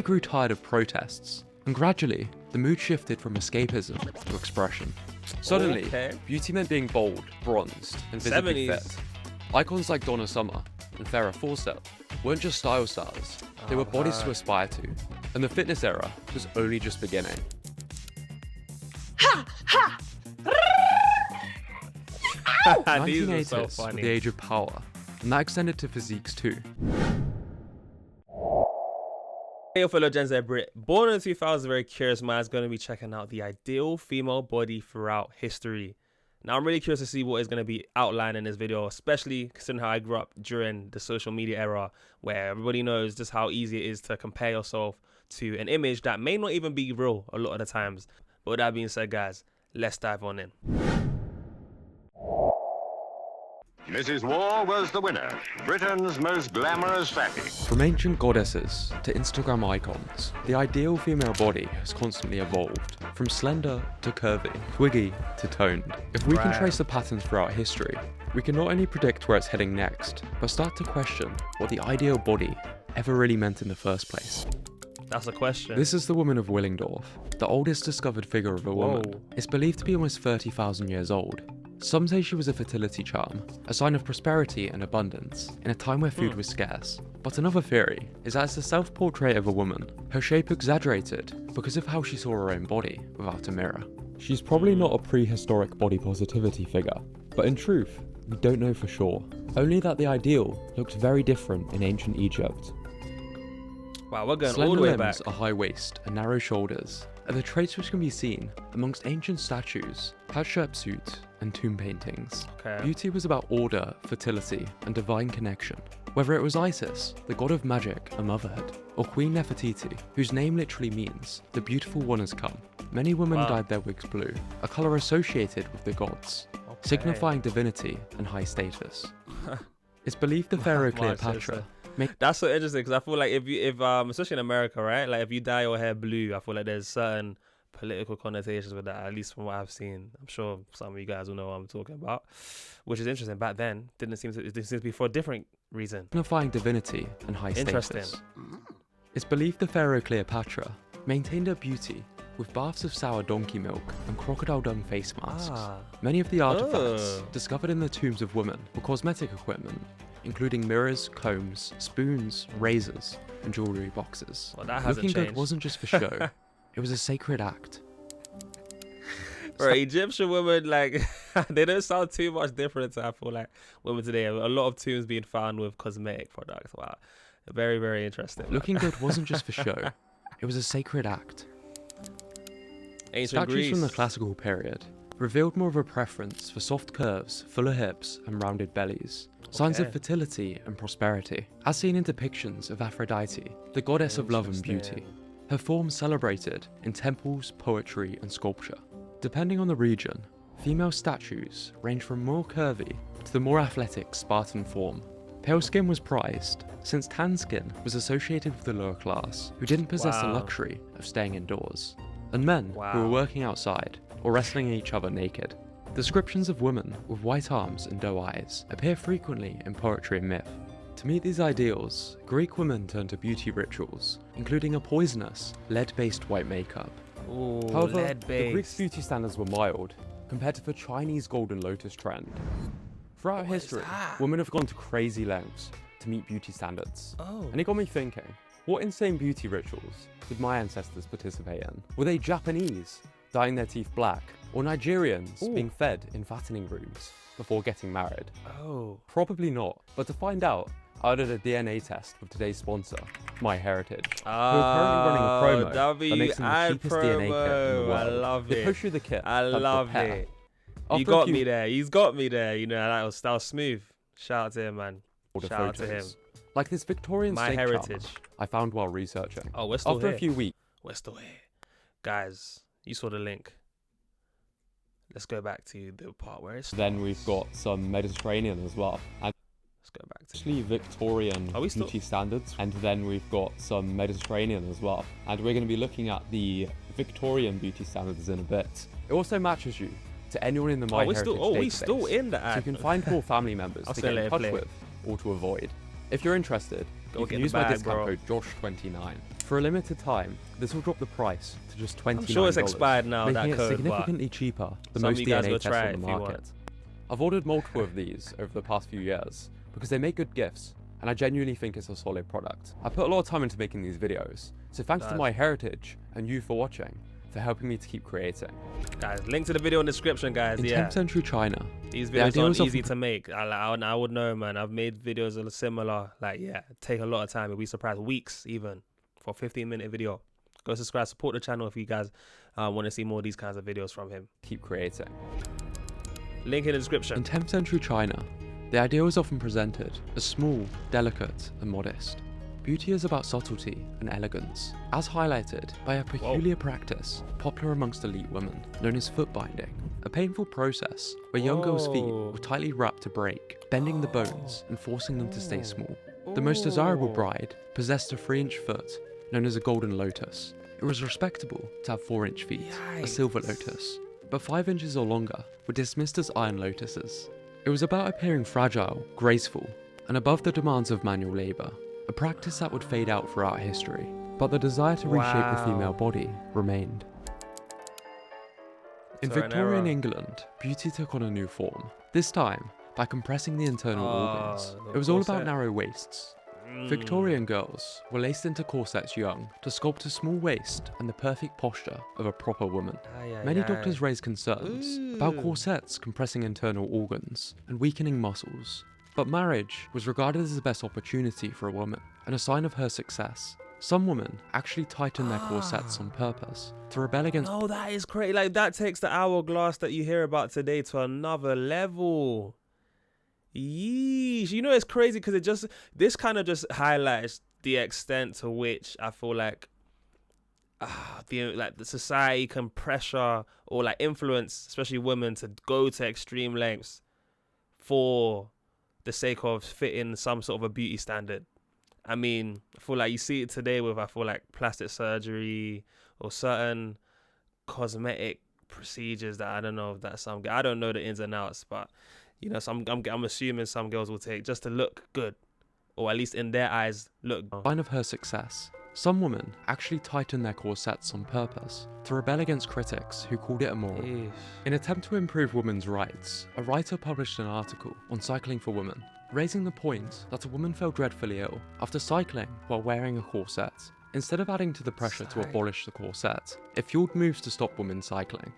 He grew tired of protests, and gradually, the mood shifted from escapism to expression. Suddenly, beauty meant being bold, bronzed, and visibly 70s. fit. Icons like Donna Summer and Farrah Fawcett weren't just style stars, they were bodies to aspire to, and the fitness era was only just beginning. These are 1980s so were funny. the age of power, and that extended to physiques too. Hey, fellow Gen Z Brit. Born in the 2000s, very curious man is going to be checking out the ideal female body throughout history. Now, I'm really curious to see what is going to be outlined in this video, especially considering how I grew up during the social media era, where everybody knows just how easy it is to compare yourself to an image that may not even be real a lot of the times. But with that being said, guys, let's dive on in. Mrs. War was the winner, Britain's most glamorous fatty. From ancient goddesses to Instagram icons, the ideal female body has constantly evolved, from slender to curvy, twiggy to toned. If we can trace the patterns throughout history, we can not only predict where it's heading next, but start to question what the ideal body ever really meant in the first place. That's a question. This is the woman of Willingdorf, the oldest discovered figure of a woman. It's believed to be almost 30,000 years old. Some say she was a fertility charm, a sign of prosperity and abundance, in a time where food was scarce. But another theory is that it's a self-portrait of a woman, her shape exaggerated because of how she saw her own body without a mirror. She's probably not a prehistoric body positivity figure, but in truth, we don't know for sure. Only that the ideal looked very different in ancient Egypt. Wow, we're going Slender all the way limbs, back. a high waist, and narrow shoulders are the traits which can be seen amongst ancient statues, Hatshepsut, and tomb paintings. Beauty was about order, fertility, and divine connection. Whether it was Isis, the god of magic and motherhood, or Queen Nefertiti, whose name literally means the beautiful one has come, many women dyed their wigs blue, a colour associated with the gods, signifying divinity and high status. It's believed the pharaoh Cleopatra. That's so interesting because I feel like if especially in America, right? Like if you dye your hair blue, I feel like there's certain political connotations with that, at least from what I've seen. I'm sure some of you guys will know what I'm talking about, which is interesting. Back then, it seems to be for a different reason. Signifying divinity and high status. It's believed the pharaoh Cleopatra maintained her beauty with baths of sour donkey milk and crocodile dung face masks. Many of the artifacts discovered in the tombs of women were cosmetic equipment, including mirrors, combs, spoons, razors, and jewellery boxes. Well, that hasn't Looking changed. good wasn't just for show, it was a sacred act. For Egyptian women, like, they don't sound too much different to, I feel like, women today. A lot of tombs being found with cosmetic products. Wow. Very, very interesting. Looking good wasn't just for show, it was a sacred act. Ancient Statues Greece. from the classical period revealed more of a preference for soft curves, fuller hips, and rounded bellies. Signs of fertility and prosperity, as seen in depictions of Aphrodite, the goddess of love and beauty. Her form celebrated in temples, poetry, and sculpture. Depending on the region, female statues range from more curvy to the more athletic Spartan form. Pale skin was prized, since tan skin was associated with the lower class, who didn't possess the luxury of staying indoors, and men who were working outside or wrestling each other naked. Descriptions of women with white arms and doe eyes appear frequently in poetry and myth. To meet these ideals, Greek women turned to beauty rituals, including a poisonous, lead-based white makeup. However, the Greeks' beauty standards were mild, compared to the Chinese golden lotus trend. Throughout history, women have gone to crazy lengths to meet beauty standards. And it got me thinking, what insane beauty rituals did my ancestors participate in? Were they Japanese, dyeing their teeth black, or Nigerians being fed in fattening rooms before getting married? Probably not, but to find out, I did a DNA test with today's sponsor, MyHeritage, who are currently running a promo that makes them the cheapest DNA kit in the world. I love They it. push you the kit. I love it. He got me there. He's got me there. You know, that was smooth. Shout out to him, man. Shout out to him. Like this Victorian steak MyHeritage. charm I found while researching. Oh, we're still After here. a few weeks. We're still here. Guys, you saw the link. Let's go back to the part where it's... Then we've got some Mediterranean as well. And Let's go back to... actually Victorian beauty standards. And then we've got some Mediterranean as well. And we're going to be looking at the Victorian beauty standards in a bit. It also matches you to anyone in the MyHeritage database. we're still in the So ad. you can find more family members to get in touch with or to avoid. If you're interested, you can use my discount code JOSH29 For a limited time, this will drop the price to just $29. I'm sure it's expired now, making that it code, significantly cheaper than some of most you guys DNA go tests try on it the if you market. want. I've ordered multiple of these over the past few years because they make good gifts, and I genuinely think it's a solid product. I put a lot of time into making these videos, so thanks to my heritage and you for watching, for helping me to keep creating. Guys, link to the video in the description, guys. In 10th century China, these videos aren't easy to make. I would know, man. I've made videos that are similar. Like, yeah, take a lot of time. You'll be surprised. Weeks, even, for a 15-minute video. Go subscribe, support the channel if you guys want to see more of these kinds of videos from him. Keep creating. Link in the description. In 10th century China, the ideal is often presented as small, delicate, and modest. Beauty is about subtlety and elegance, as highlighted by a peculiar practice popular amongst elite women, known as foot binding, a painful process where young girls' feet were tightly wrapped to break, bending the bones and forcing them to stay small. The most desirable bride possessed a 3-inch foot, known as a golden lotus. It was respectable to have 4-inch feet, a silver lotus, but 5 inches or longer were dismissed as iron lotuses. It was about appearing fragile, graceful, and above the demands of manual labour, a practice that would fade out throughout history, but the desire to reshape the female body remained. In Victorian England, beauty took on a new form, this time by compressing the internal organs. It was all about narrow waists. Victorian girls were laced into corsets young to sculpt a small waist and the perfect posture of a proper woman. Many doctors raised concerns about corsets compressing internal organs and weakening muscles, but marriage was regarded as the best opportunity for a woman and a sign of her success. Some women actually tighten their corsets on purpose to rebel against— Oh, that is crazy. Like, that takes the hourglass that you hear about today to another level. Yeesh. You know, it's crazy because this kind of just highlights the extent to which I feel like the society can pressure or like influence, especially women, to go to extreme lengths for the sake of fitting some sort of a beauty standard. I mean, I feel like you see it today with, I feel like, plastic surgery or certain cosmetic procedures that I don't know if that's some— I don't know the ins and outs, but you know, I'm assuming some girls will take just to look good, or at least in their eyes look good. Sign of her success. Some women actually tighten their corsets on purpose to rebel against critics who called it immoral. In an attempt to improve women's rights, a writer published an article on cycling for women, raising the point that a woman fell dreadfully ill after cycling while wearing a corset. Instead of adding to the pressure to abolish the corset, it fueled moves to stop women cycling.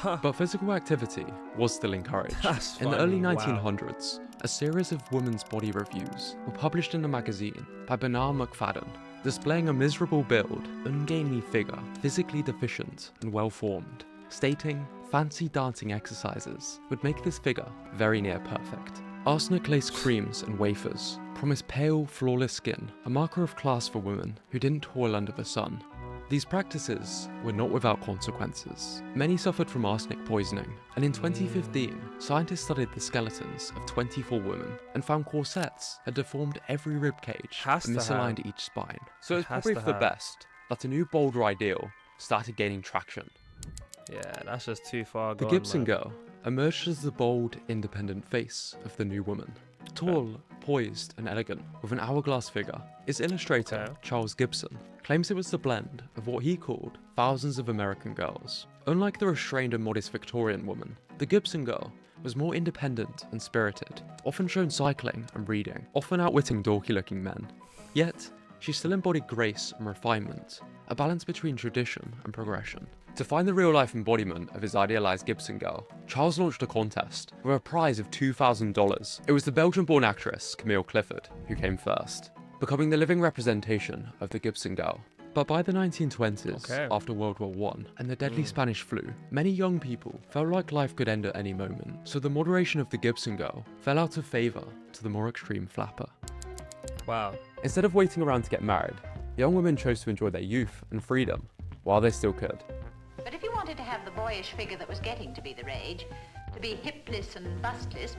But physical activity was still encouraged. In the early 1900s, a series of women's body reviews were published in a magazine by Bernard McFadden, displaying a miserable build, ungainly figure, physically deficient and well-formed, stating fancy dancing exercises would make this figure very near perfect. Arsenic-laced creams and wafers promised pale, flawless skin, a marker of class for women who didn't toil under the sun. These practices were not without consequences. Many suffered from arsenic poisoning, and in 2015, scientists studied the skeletons of 24 women and found corsets had deformed every ribcage and misaligned each spine. So it's probably for the best that a new bolder ideal started gaining traction. Yeah, that's just too far The gone, Gibson man. girl emerged as the bold, independent face of the new woman. Tall, poised, and elegant, with an hourglass figure, its illustrator, Charles Gibson, claims it was the blend of what he called thousands of American girls. Unlike the restrained and modest Victorian woman, the Gibson girl was more independent and spirited, often shown cycling and reading, often outwitting dorky-looking men. Yet, she still embodied grace and refinement, a balance between tradition and progression. To find the real-life embodiment of his idealized Gibson girl, Charles launched a contest with a prize of $2,000. It was the Belgian-born actress Camille Clifford who came first, becoming the living representation of the Gibson girl. But by the 1920s, after World War I and the deadly Spanish flu, many young people felt like life could end at any moment, so the moderation of the Gibson girl fell out of favour to the more extreme flapper. Wow. Instead of waiting around to get married, young women chose to enjoy their youth and freedom while they still could. But if you wanted to have the boyish figure that was getting to be the rage, to be hipless and bustless,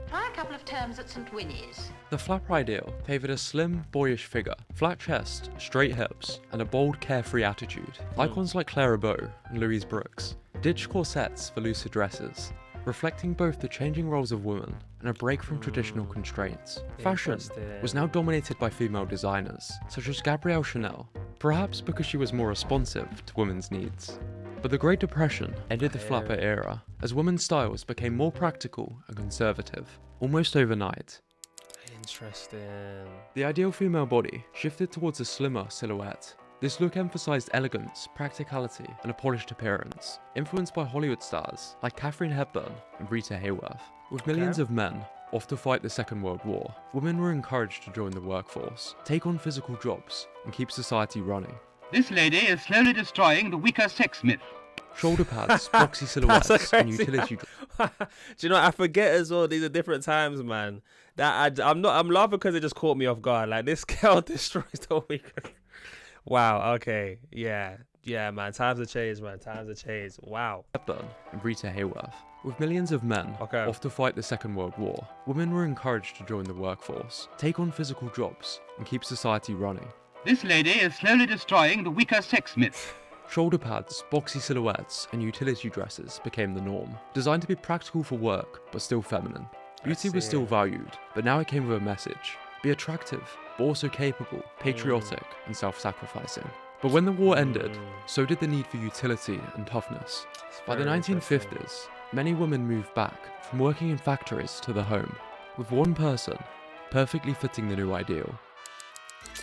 try a couple of terms at St. Winnie's. The flapper ideal favoured a slim, boyish figure, flat chest, straight hips, and a bold, carefree attitude. Icons like Clara Bow and Louise Brooks ditched corsets for looser dresses, reflecting both the changing roles of women and a break from traditional constraints. Fashion was now dominated by female designers, such as Gabrielle Chanel, perhaps because she was more responsive to women's needs. But the Great Depression ended the flapper era as women's styles became more practical and conservative, almost overnight. Interesting. The ideal female body shifted towards a slimmer silhouette. This look emphasized elegance, practicality, and a polished appearance, influenced by Hollywood stars like Katharine Hepburn and Rita Hayworth. With millions of men off to fight the Second World War, women were encouraged to join the workforce, take on physical jobs, and keep society running. This lady is slowly destroying the weaker sex myth. Shoulder pads, boxy silhouettes, and utility. Do you know? I forget as well. These are different times, man. I'm laughing because it just caught me off guard. Like, this girl destroys the weaker. Wow. Okay. Yeah, man. Times have changed, man. Times have changed. Wow. Hepburn and Rita Hayworth. With millions of men off to fight the Second World War, women were encouraged to join the workforce, take on physical jobs, and keep society running. This lady is slowly destroying the weaker sex myth. Shoulder pads, boxy silhouettes, and utility dresses became the norm, designed to be practical for work, but still feminine. Beauty was still valued, but now it came with a message. Be attractive, but also capable, patriotic, and self-sacrificing. But when the war ended, so did the need for utility and toughness. By the 1950s, many women moved back from working in factories to the home, with one person perfectly fitting the new ideal.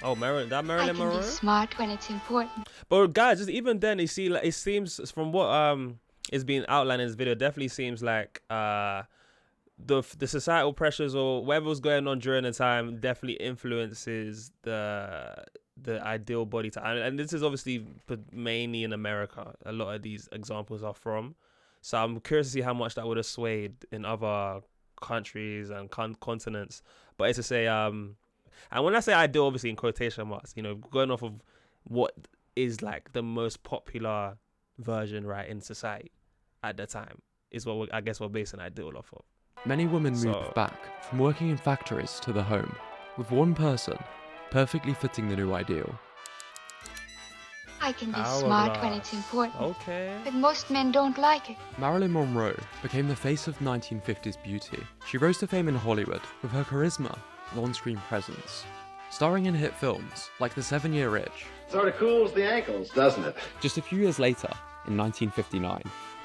Oh, Marilyn Monroe? I can be smart when it's important. But guys, just even then, you see, like, it seems from what is being outlined in this video, definitely seems like the societal pressures or whatever was going on during the time definitely influences the ideal body type. And this is obviously mainly in America. A lot of these examples are from. So I'm curious to see how much that would have swayed in other countries and continents. But it's to say, and when I say ideal, obviously in quotation marks, you know, going off of what is like the most popular version, right, in society at the time is what I guess we're basing ideal off of. Many women moved back from working in factories to the home, with one person perfectly fitting the new ideal. I can be smart when it's important. Okay. But most men don't like it. Marilyn Monroe became the face of 1950s beauty. She rose to fame in Hollywood with her charisma and on-screen presence, starring in hit films like The 7-Year Itch. Sort of cools the ankles, doesn't it? Just a few years later, in 1959,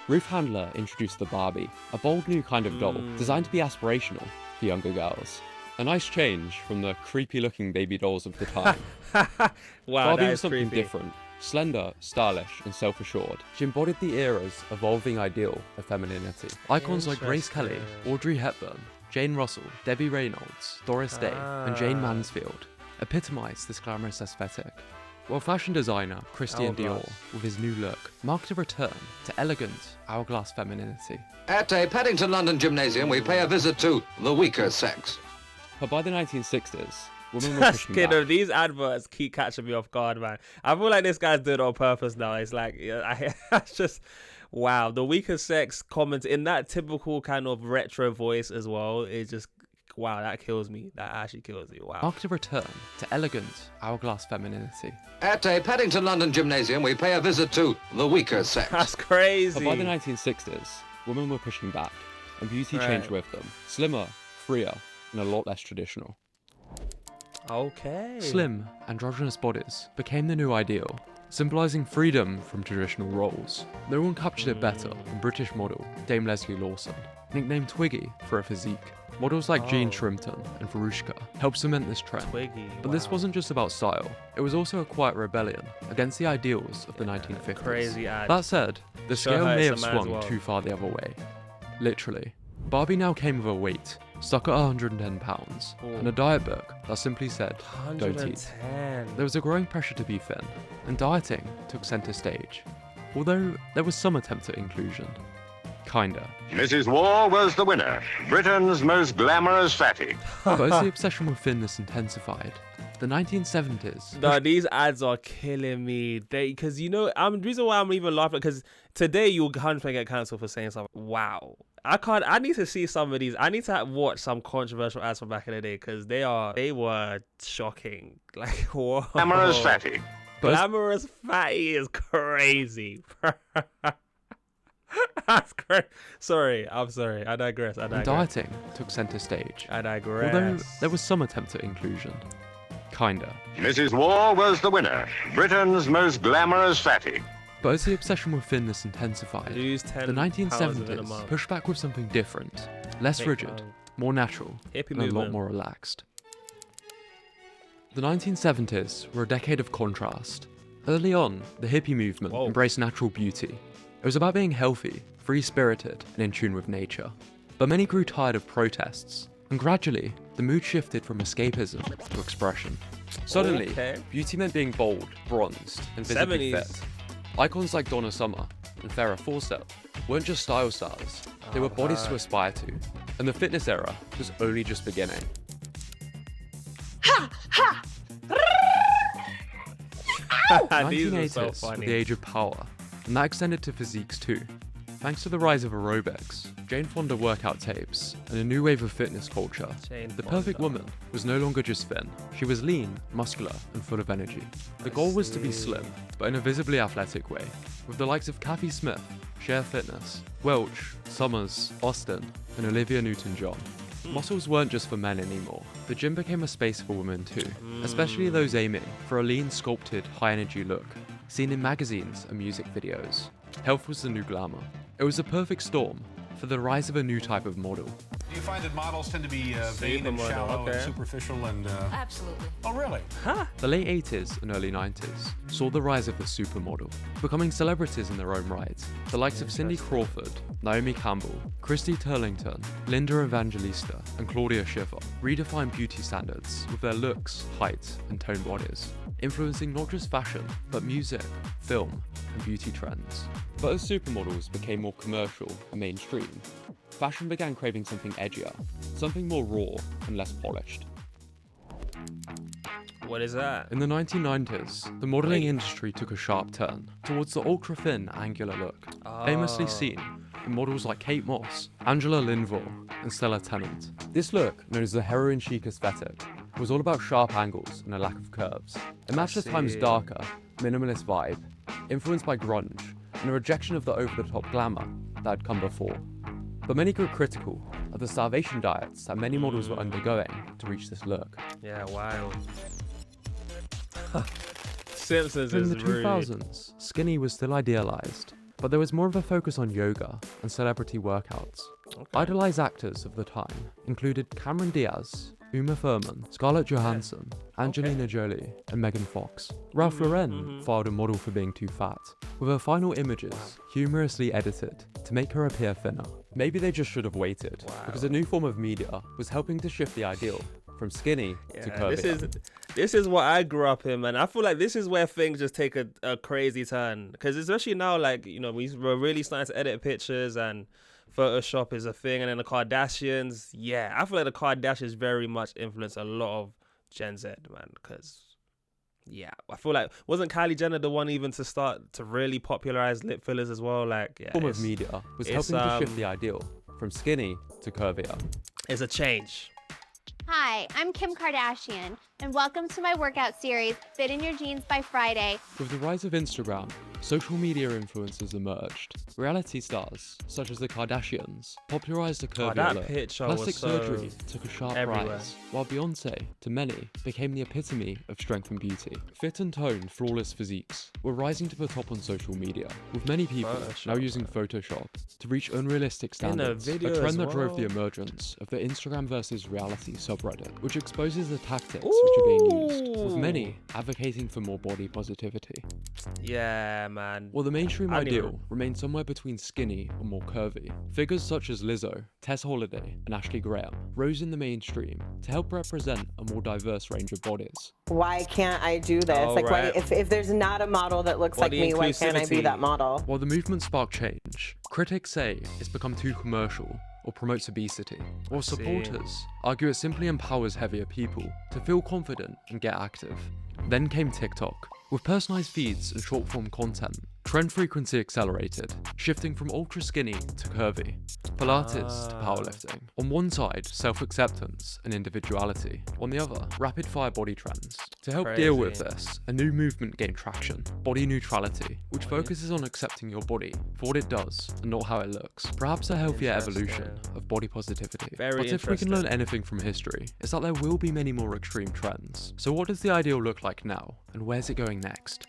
Ruth Handler introduced the Barbie, a bold new kind of doll designed to be aspirational for younger girls. A nice change from the creepy-looking baby dolls of the time. Wow, Barbie that was is something creepy. different. Slender, stylish, and self-assured, she embodied the era's evolving ideal of femininity. Icons like Grace Kelly, Audrey Hepburn, Jane Russell, Debbie Reynolds, Doris Day, and Jane Mansfield epitomized this glamorous aesthetic. While fashion designer Christian Dior, with his new look, marked a return to elegant, hourglass femininity. At a Paddington London gymnasium, we pay a visit to the weaker sex. But by the 1960s, women were pushing back. These adverts keep catching me off guard, man. I feel like this guy's doing it on purpose now. It's like, it's just, wow. The weaker sex comments in that typical kind of retro voice as well. It just, wow, that kills me. That actually kills me. Wow. Marked a return to elegant, hourglass femininity. At a Paddington London gymnasium, we pay a visit to the weaker sex. That's crazy. But by the 1960s, women were pushing back, and beauty changed with them. Slimmer, freer, and a lot less traditional. Okay. Slim, androgynous bodies became the new ideal, symbolising freedom from traditional roles. No one captured it better than British model Dame Leslie Lawson, nicknamed Twiggy for her physique. Models like Jean Shrimpton and Verushka helped cement this trend. Twiggy, but this wasn't just about style, it was also a quiet rebellion against the ideals of the 1950s. Crazy ad. That said, the Show scale her may it's have a man's swung world. too far the other way. Literally. Barbie now came with a weight, stuck at 110 pounds, and a diet book that simply said, don't eat. 110. There was a growing pressure to be thin, and dieting took centre stage. Although there was some attempt at inclusion. Kinda. Mrs. War was the winner, Britain's most glamorous fatty. But as the obsession with thinness intensified, the 1970s... No, these ads are killing me. Because, you know, the reason why I'm even laughing, because today you'll 100% get cancelled for saying something. Wow. I need to see some of these. I need to watch some controversial ads from back in the day, because they were shocking. Like, whoa. Glamorous fatty. Glamorous fatty is crazy. That's great. I'm sorry. I digress. Dieting took centre stage. I digress. Although there was some attempt at inclusion. kinda. Mrs. War was the winner, Britain's most glamorous fatty. But as the obsession with thinness intensified, Lose 10 the pounds within a 1970s month. pushed back with something different, less Make rigid, pounds. more natural, Hippie and a lot movement. more relaxed. The 1970s were a decade of contrast. Early on, the hippie movement Whoa. embraced natural beauty. It was about being healthy, free-spirited, and in tune with nature. But many grew tired of protests, and gradually, the mood shifted from escapism to expression. Suddenly, Okay. beauty meant being bold, bronzed, and visibly 70s. fit. Icons like Donna Summer and Farrah Fawcett weren't just style stars, they were bodies to aspire to, and the fitness era was only just beginning. These are 1980s so were the funny. age of power, and that extended to physiques too. Thanks to the rise of aerobics, Jane Fonda workout tapes, and a new wave of fitness culture, Jane the perfect Fonda. woman was no longer just thin. She was lean, muscular, and full of energy. The goal was to be slim, but in a visibly athletic way, with the likes of Kathy Smith, Cher Fitness, Welch, Summers, Austin, and Olivia Newton-John. Muscles weren't just for men anymore. The gym became a space for women too, especially those aiming for a lean, sculpted, high-energy look, seen in magazines and music videos. Health was the new glamour. It was a perfect storm for the rise of a new type of model. Do you find that models tend to be vain and Supermodel, shallow okay. and superficial and... Absolutely. Oh, really? The late 80s and early 90s saw the rise of the supermodel, becoming celebrities in their own right. The likes of Cindy Crawford, Naomi Campbell, Christy Turlington, Linda Evangelista, and Claudia Schiffer redefined beauty standards with their looks, height, and toned bodies, influencing not just fashion, but music, film, and beauty trends. But as supermodels became more commercial and mainstream, fashion began craving something edgier, something more raw and less polished. What is that? In the 1990s, the modelling industry took a sharp turn towards the ultra-thin, angular look, famously seen in models like Kate Moss, Angela Linville, and Stella Tennant. This look, known as the heroin chic aesthetic, was all about sharp angles and a lack of curves. It matched the time's darker, minimalist vibe, influenced by grunge, and a rejection of the over-the-top glamour that had come before. But many grew critical of the starvation diets that many models were undergoing to reach this look. Yeah, wild. Simpsons In is the rude. 2000s, skinny was still idealized, but there was more of a focus on yoga and celebrity workouts. Idolized actors of the time included Cameron Diaz, Uma Thurman, Scarlett Johansson, Angelina Jolie, and Megan Fox. Ralph Lauren filed a model for being too fat, with her final images humorously edited to make her appear thinner. Maybe they just should have waited, because a new form of media was helping to shift the ideal from skinny to curvy. This is what I grew up in, man. I feel like this is where things just take a crazy turn, because especially now, like, you know, we're really starting to edit pictures and Photoshop is a thing, and then the Kardashians. Yeah, I feel like the Kardashians very much influence a lot of Gen Z, man, because yeah, I feel like wasn't Kylie Jenner the one even to start to really popularize lip fillers as well? Like, yeah, Form of media was helping to shift the ideal from skinny to curvier. It's a change. Hi, I'm Kim Kardashian, and welcome to my workout series, Fit in Your Jeans by Friday. With the rise of Instagram, social media influencers emerged. Reality stars, such as the Kardashians, popularized a curvier that look. picture Plastic was so surgery took a sharp everywhere. rise, while Beyonce, to many, became the epitome of strength and beauty. Fit and toned, flawless physiques were rising to the top on social media, with many people now using Photoshop to reach unrealistic standards, a video trend as that drove the well. emergence of the Instagram versus reality subreddit, which exposes the tactics which are being used, with many advocating for more body positivity. Yeah, man. While the mainstream I don't ideal even- remained somewhere between skinny and more curvy, figures such as Lizzo, Tess Holliday, and Ashley Graham rose in the mainstream to help represent a more diverse range of bodies. Why can't I do this? Oh, like, right. if there's not a model that looks Body like me, why can't I be inclusivity. that model? While the movement sparked change, critics say it's become too commercial or promotes obesity, while supporters argue it simply empowers heavier people to feel confident and get active. Then came TikTok. With personalized feeds and short-form content, trend frequency accelerated, shifting from ultra skinny to curvy. Pilates to powerlifting. On one side, self-acceptance and individuality. On the other, rapid-fire body trends. To help deal with this, a new movement gained traction, body neutrality, which focuses on accepting your body for what it does and not how it looks. Perhaps a healthier evolution of body positivity. But if we can learn anything from history, it's that there will be many more extreme trends. So what does the ideal look like now, and where's it going next?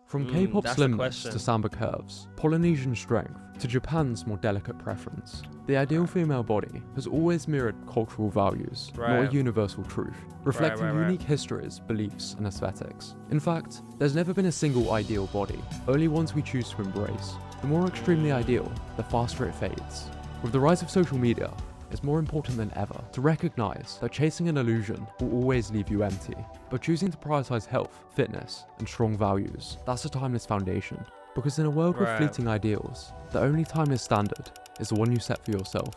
From K-pop slimness to samba curves, Polynesian strength to Japan's more delicate preference, the ideal female body has always mirrored cultural values, not a universal truth, reflecting unique histories, beliefs, and aesthetics. In fact, there's never been a single ideal body, only ones we choose to embrace. The more extremely ideal, the faster it fades. With the rise of social media, it's more important than ever to recognize that chasing an illusion will always leave you empty, but choosing to prioritize health, fitness, and strong values, that's a timeless foundation. Because in a world with fleeting ideals, the only timeless standard is the one you set for yourself.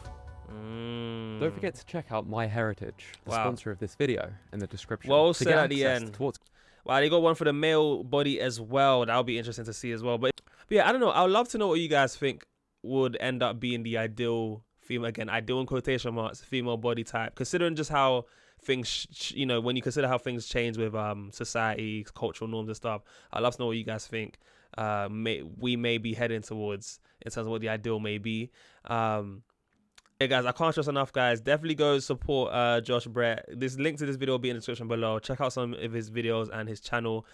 Don't forget to check out My Heritage, the sponsor of this video, in the description. Well said at the end. Wow, they got one for the male body as well. That'll be interesting to see as well. But yeah, I don't know. I would love to know what you guys think would end up being the ideal female, again, ideal in quotation marks, female body type, considering just how things, you know, when you consider how things change with society, cultural norms and stuff. I'd love to know what you guys think we may be heading towards in terms of what the ideal may be. Hey guys, I can't stress enough, guys. Definitely go support Josh Brett. This link to this video will be in the description below. Check out some of his videos and his channel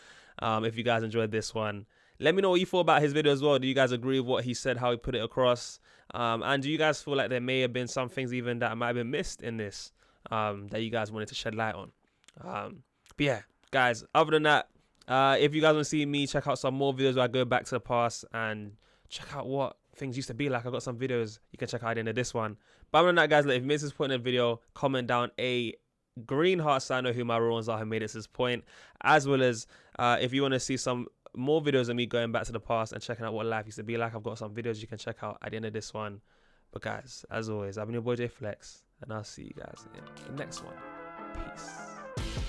if you guys enjoyed this one. Let me know what you thought about his video as well. Do you guys agree with what he said, how he put it across? And do you guys feel like there may have been some things even that might have been missed in this that you guys wanted to shed light on? But yeah, guys, other than that, if you guys want to see me check out some more videos where I go back to the past and check out what things used to be like, I got some videos you can check out into this one. But other than that, guys, if you missed this point in the video, comment down a green heart sign of who my real ones are who made it to this point, as well as if you want to see some more videos of me going back to the past and checking out what life used to be like, I've got some videos you can check out at the end of this one. But guys, as always, I've been your boy JayFlex, and I'll see you guys in the next one. Peace.